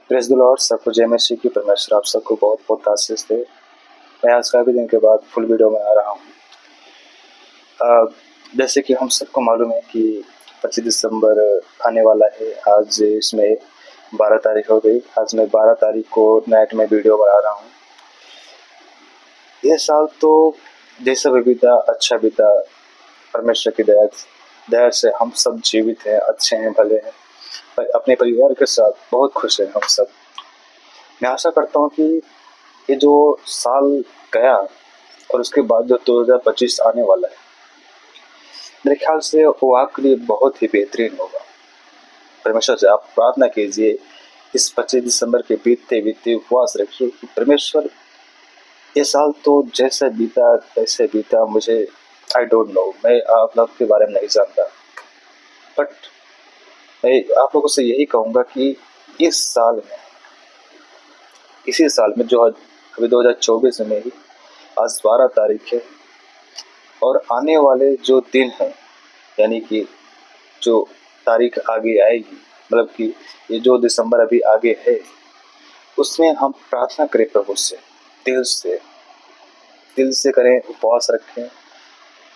Praise the Lord, सबको जय मसीह की। परमेश्वर आप सबको बहुत बहुत आशीष दे। मैं आज काफ़ी दिन के बाद फुल वीडियो में आ रहा हूँ। जैसे कि हम सबको मालूम है कि 25 दिसंबर आने वाला है। आज इसमें 12 तारीख हो गई। आज मैं 12 तारीख को नाइट में वीडियो बना रहा हूँ। ये साल तो जैसा भी बीता अच्छा बीता, परमेश्वर की दया से हम सब जीवित हैं, अच्छे हैं, भले हैं, पर अपने परिवार के साथ बहुत खुश हैं हम सब। मैं आशा करता हूँ कि ये जो साल गया और उसके बाद जो 2025 आने वाला है, मेरे ख्याल से वो आपके लिए बहुत ही बेहतरीन होगा। परमेश्वर से आप प्रार्थना कीजिए, इस 25 दिसंबर के बीतते बीतते उपवास रखिए कि परमेश्वर ये साल तो जैसे बीता तैसे बीता, मुझे आई डोंट नो, मैं आप लोग के बारे में नहीं जानता, बट मैं आप लोगों से यही कहूँगा कि इस साल में, इसी साल में जो अभी 2024 में ही आज 12 तारीख है, और आने वाले जो दिन हैं, यानी कि जो तारीख आगे आएगी, मतलब कि ये जो दिसंबर अभी आगे है, उसमें हम प्रार्थना करें प्रभु से, दिल से करें, उपवास रखें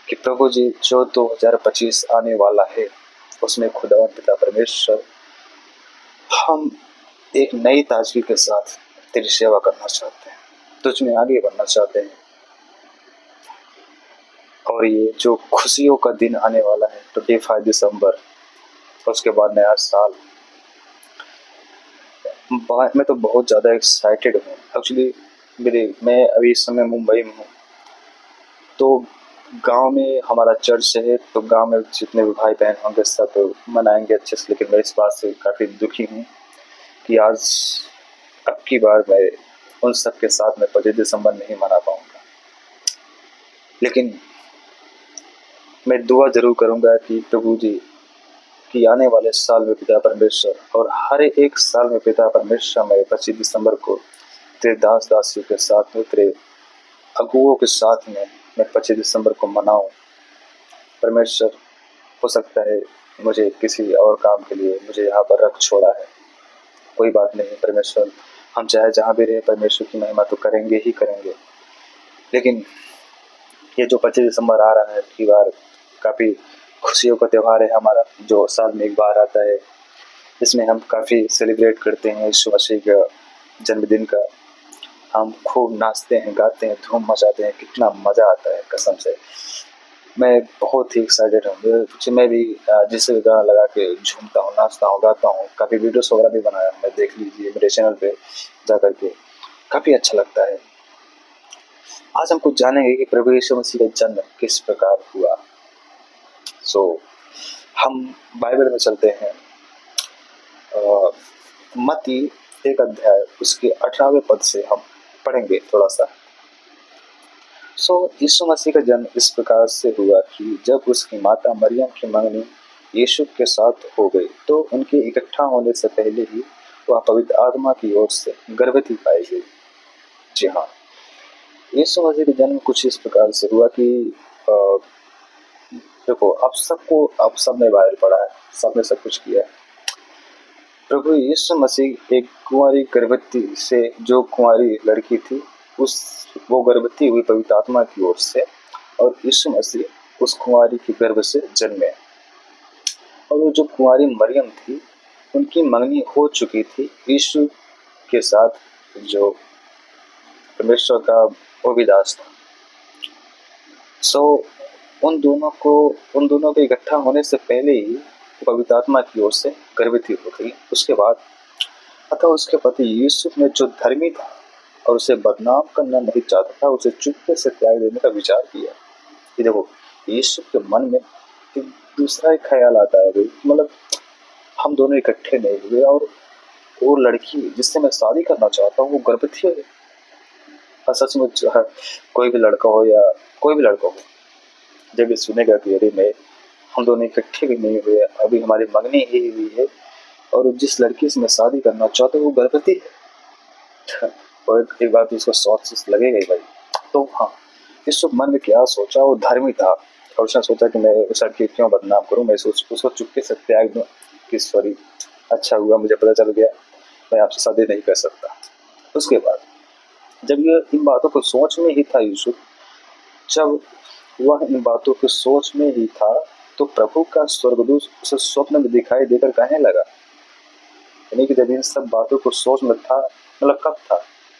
कि प्रभु जी जो 2025 आने वाला है उसमें खुदावंद पिता परमेश्वर, हम एक नई ताजगी के साथ तेरी सेवा करना चाहते हैं, तुझ में आगे बढ़ना चाहते हैं। और ये जो खुशियों का दिन आने वाला है 25 दिसंबर, उसके बाद नया साल, मैं तो बहुत ज़्यादा एक्साइटेड हूँ। एक्चुअली मैं अभी इस समय मुंबई में हूँ, तो गांव में हमारा चर्च है, तो गांव में जितने भी भाई बहन होंगे सब मनाएंगे अच्छे से। लेकिन मैं इस बात से काफ़ी दुखी हूँ कि आज अब की बार मैं उन सब के साथ में 25 दिसंबर नहीं मना पाऊँगा। लेकिन मैं दुआ ज़रूर करूँगा कि प्रभु जी कि आने वाले साल में पिता परमेश्वर, और हर एक साल में पिता परमेश्वर, मैं 25 दिसंबर को तेरे दास दासियों के साथ में, तेरे अगुओं के साथ में मैं 25 दिसंबर को मनाऊं। परमेश्वर, हो सकता है मुझे किसी और काम के लिए मुझे यहाँ पर रख छोड़ा है, कोई बात नहीं परमेश्वर, हम चाहे जहाँ भी रहे परमेश्वर की महिमा तो करेंगे ही करेंगे। लेकिन ये जो 25 दिसंबर आ रहा है, की बार काफ़ी खुशियों का त्यौहार है हमारा, जो साल में एक बार आता है। इसमें हम काफ़ी सेलिब्रेट करते हैं यीशु मसीह का जन्मदिन का। हम खूब नाचते हैं, गाते हैं, धूम मचाते हैं, कितना मज़ा आता है कसम से। मैं बहुत ही एक्साइटेड हूँ। मैं भी जिस गाना लगा के झूमता हूँ, नाचता हूँ, गाता हूँ। काफ़ी वीडियोस वगैरह भी बनाया मैं, देख लीजिए मेरे चैनल पे जा करके, काफ़ी अच्छा लगता है। आज हम कुछ जानेंगे कि प्रभु यीशु मसीह का जन्म किस प्रकार हुआ। हम बाइबल में चलते हैं। मत्ती 1 अध्याय उसके 18वें पद से हम पढ़ेंगे थोड़ा सा। यीशु मसीह का जन्म इस प्रकार से हुआ कि जब उसकी माता मरियम की मंगनी यीशु के साथ हो गई, तो उनके इकट्ठा होने से पहले ही वह पवित्र आत्मा की ओर से गर्भवती पाई गई। जी हाँ, यीशु मसीह का जन्म कुछ इस प्रकार से हुआ कि देखो, आप सब ने बाइबल पढ़ा है, सबने सब कुछ किया है। प्रभु यीशु मसीह एक कुंवारी गर्भवती से, जो कुंवारी लड़की थी, वो गर्भवती हुई पवित्र आत्मा की ओर से, और यीशु मसीह उस कुंवारी के गर्भ से जन्मे। और वो जो कुंवारी मरियम थी, उनकी मंगनी हो चुकी थी यीशु के साथ, जो परमेश्वर का वो भी दास था। उन दोनों के इकट्ठा होने से पहले ही पवित्र आत्मा की ओर से गर्भवती हो गई। उसके बाद अतः उसके पति यूसुफ ने, जो धर्मी था और उसे बदनाम करना नहीं चाहता था, उसे चुपके से त्याग देने का विचार किया। कि देखो, यूसुफ के मन में एक दूसरा एक ख्याल आता है, मतलब हम दोनों इकट्ठे नहीं हुए, और वो लड़की जिससे मैं शादी करना चाहता हूँ वो गर्भवती है। सचमुच कोई भी लड़का हो या कोई भी लड़का हो, जब ये सुनेगा कि अरे हम दोनों इकट्ठे भी नहीं हुए, अभी हमारी मंगनी ही हुई है, और जिस लड़की से मैं शादी करना चाहता हूँ वो गर्भवती है, और एक बार तो उसको शॉर्ट लगेगा ही भाई। तो हाँ, इस मन में क्या सोचा, वो धर्मी था, और उसने सोचा कि मैं उस लड़की क्यों बदनाम करूँ, मैं उसको चुपके से त्याग दूँ कि सॉरी, अच्छा हुआ मुझे पता चल गया। मैं आपसे शादी नहीं कर सकता। उसके बाद जब ये इन बातों को सोच में ही था यूसुफ, जब वह इन बातों की सोच में ही था, तो प्रभु का स्वर्गदूत उसे स्वप्न में दिखाई देकर कहने लगा। यानी कि जब इन सब बातों को सोच में था, मतलब कब था,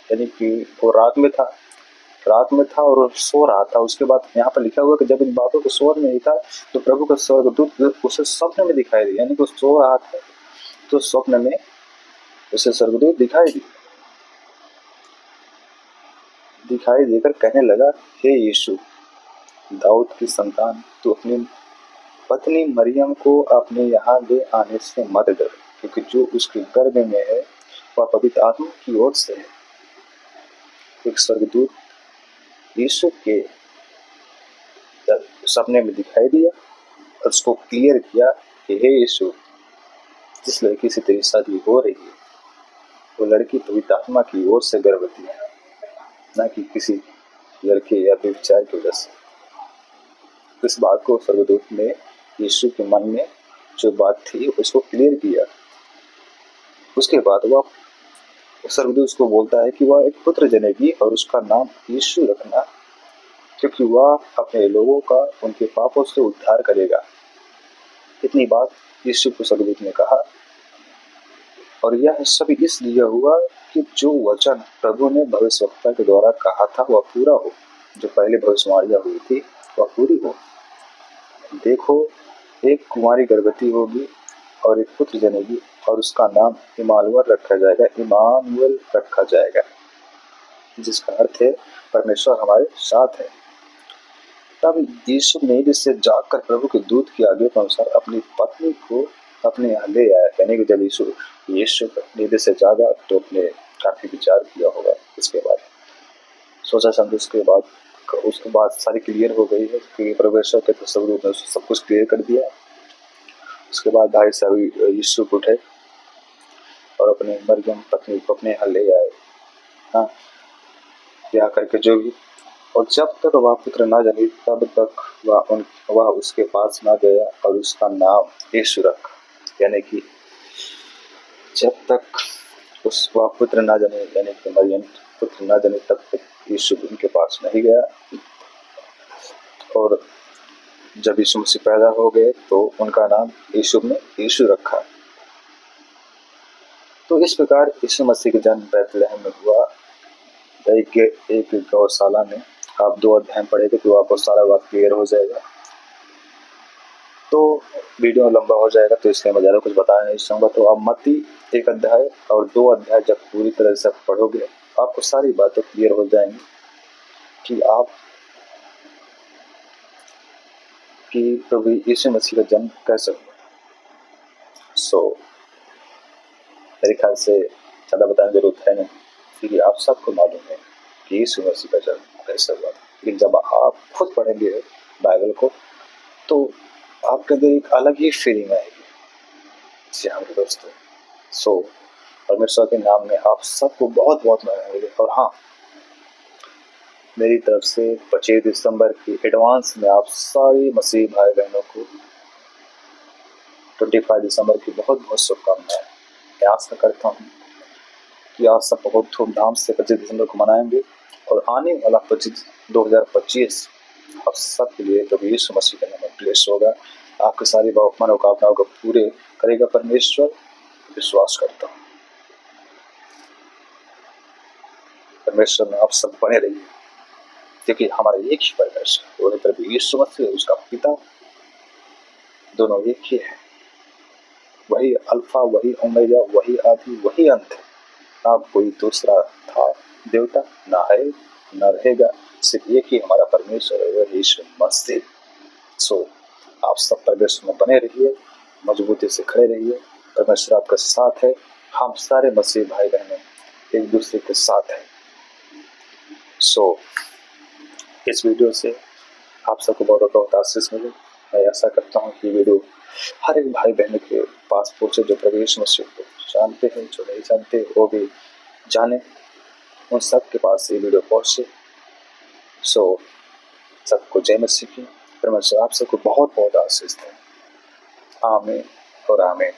यानी कि वो रात में था और वो सो रहा था। उसके बाद यहाँ पर लिखा हुआ कि जब इन बातों को सोच में ही था, तो प्रभु का स्वर्गदूत उसे स्वप्न में दिखाई दिया। यानी कि वो सो रहा था, तो स्वप्न में उसे स्वर्गदूत दिखाई देकर कहने लगा, हे यीशु, दाऊद की संतान, तू अपनी पत्नी मरियम को अपने यहाँ ले आने से मत डर, क्योंकि जो उसके गर्भ में है वह पवित्र आत्मा की ओर से है। एक स्वर्गदूत यीशु के सपने में दिखाई दिया और उसको क्लियर किया कि हे यीशु, जिस लड़की से तेरी शादी हो रही है, वो लड़की पवित्र आत्मा की ओर से गर्भवती है, न कि किसी लड़के या व्यभिचार की वजह से। इस बात को स्वर्गदूत ने यीशु के मन में जो बात थी उसको क्लियर किया। उसके बाद वह स्वर्गदूत उसको बोलता है कि वह एक पुत्र जनेगी और उसका नाम यीशु रखना, क्योंकि वह अपने लोगों का उनके पापों से उद्धार करेगा। इतनी बात यीशु को स्वर्गदूत ने कहा, और यह सब इसलिए हुआ कि जो वचन प्रभु ने भविष्यवक्ता के द्वारा कहा था वह पूरा हो। जो पहले भविष्यवाणियां हुई थी वह पूरी हो। देखो, एक कुमारी गर्भवती होगी और एक पुत्र जनेगी और उसका नाम इमानुएल रखा जाएगा, जिसका अर्थ है परमेश्वर हमारे साथ है। तब यीशु ने जिससे जाकर प्रभु के दूत की आज्ञा के अनुसार अपनी पत्नी को अपने यहाँ ले आया। यानी कि जब यीशु नींद से जागा तो अपने काफी विचार किया होगा। इसके बाद सोचा समझा, उसके बाद सारी क्लियर हो गई है कि परमेश्वर के स्वरूप में सब कुछ क्लियर कर दिया। उसके बाद भाई साहब यीशु उठे और अपने मरियम पत्नी को अपने यहाँ ले आए, हाँ, ब्याह करके जो भी। और जब तक वह पुत्र न जनी तब तक वह उसके पास न गया और उसका नाम यीशु रखा। यानी कि जब तक वह पुत्र न जने, यानी कि मरियम पुत्र न जने, तब तक यीशु उनके पास नहीं गया। और जब यीशु मसीह पैदा हो गए तो उनका नाम यीशु रखा। तो इस प्रकार यीशु मसीह का जन्म बैतलहम में हुआ, एक गौशाला में। आप 2 अध्याय पढ़ेंगे तो आपको सारा बात क्लियर हो जाएगा। तो वीडियो लंबा हो जाएगा तो इसलिए मैं ज़्यादा कुछ बताना नहीं चाहूँगा। तो आप मत्ती 1 अध्याय और 2 अध्याय जब पूरी तरह से पढ़ोगे, आपको सारी बातें क्लियर हो जाएंगी कि प्रभु यीशु मसीह का जन्म कैसे हुआ। मेरे ख्याल से ज़्यादा बताने की जरूरत है नहीं, क्योंकि आप सबको मालूम है कि यीशु मसीह का जन्म कैसे हुआ। लेकिन जब आप खुद पढ़ेंगे बाइबल को तो आपके अंदर एक अलग ही फीलिंग आएगी। जी हाँ मेरे दोस्तों, परमेश्वर के नाम में आप सबको बहुत बहुत बधाई। और हाँ, मेरी तरफ से 25 दिसंबर की एडवांस में आप सारी मसीह भाई बहनों को 25 दिसंबर की बहुत बहुत शुभकामनाएं। मैं आशा करता हूँ कि आप सब बहुत धूमधाम से 25 दिसंबर को मनाएंगे और आने वाला 2025 आप सबके लिए प्रभु यीशु मसीह का नाम ब्लेस होगा। आपकी सारी मनोकामनाओं को पूरे करेगा परमेश्वर, विश्वास करता हूँ। परमेश्वर में आप सब बने रहिए, क्योंकि हमारा एक ही परमेश्वर, वो प्रभु यीशु मसीह, उसका पिता, दोनों एक ही है। वही अल्फा, वही ओमेगा, वही आदि, वही अंत है। आप कोई दूसरा था देवता ना है ना रहेगा, सिर्फ एक ही हमारा परमेश्वर है, वह यीशु मसीह। आप सब परमेश्वर में बने रहिए, मजबूती से खड़े रहिए। परमेश्वर आपका साथ है। हम सारे मसीह भाई बहनें एक दूसरे के साथ हैं। इस वीडियो से आप सबको बहुत बहुत आशीष मिले। मैं आशा करता हूँ कि वीडियो हर एक भाई बहन के पास पहुँचे, जो प्रभु यीशु मसीह को जानते हैं, जो नहीं जानते वो भी जाने, उन सब के पास ये वीडियो पहुँचे। सबको जय मसीह की। परमेश्वर आप सबको बहुत बहुत आशीष दें। आमीन और आमीन।